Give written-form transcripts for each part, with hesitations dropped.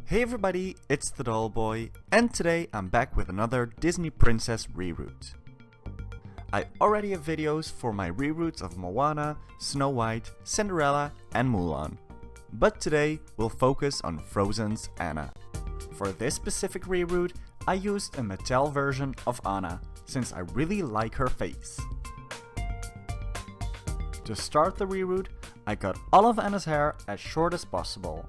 Hey everybody, it's TheDollBoy, and today I'm back with another Disney Princess reroot. I already have videos for my reroots of Moana, Snow White, Cinderella and Mulan, but today we'll focus on Frozen's Anna. For this specific reroot, I used a Mattel version of Anna, since I really like her face. To start the reroot, I cut all of Anna's hair as short as possible.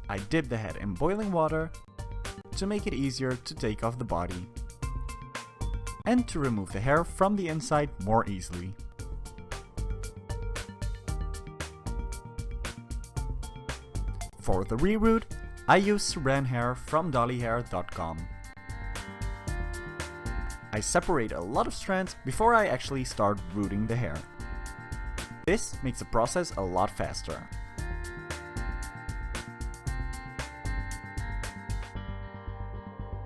I dip the head in boiling water to make it easier to take off the body and to remove the hair from the inside more easily. For the reroot, I use saran hair from dollyhair.com. I separate a lot of strands before I actually start rooting the hair. This makes the process a lot faster.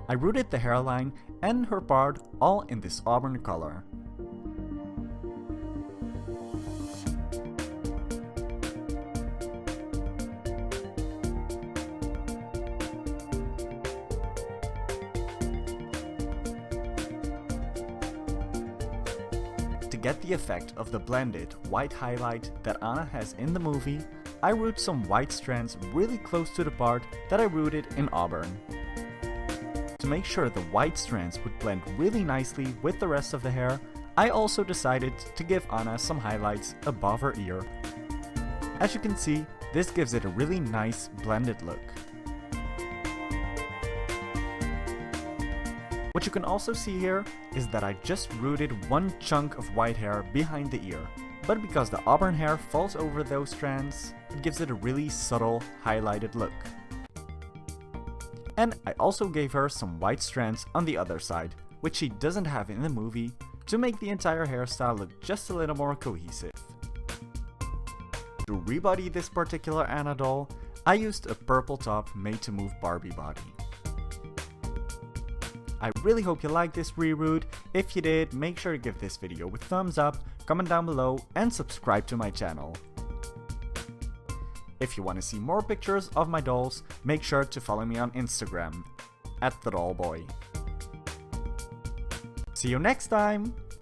I rooted the hairline and her part all in this auburn color. To get the effect of the blended white highlight that Anna has in the movie, I root some white strands really close to the part that I rooted in auburn. To make sure the white strands would blend really nicely with the rest of the hair, I also decided to give Anna some highlights above her ear. As you can see, this gives it a really nice blended look. What you can also see here is that I just rooted one chunk of white hair behind the ear, but because the auburn hair falls over those strands, it gives it a really subtle highlighted look. And I also gave her some white strands on the other side, which she doesn't have in the movie, to make the entire hairstyle look just a little more cohesive. To rebody this particular Anna doll, I used a purple top made to move Barbie body. I really hope you liked this reroot. If you did, make sure to give this video a thumbs up, comment down below and subscribe to my channel. If you want to see more pictures of my dolls, make sure to follow me on Instagram, @TheDollBoy. See you next time!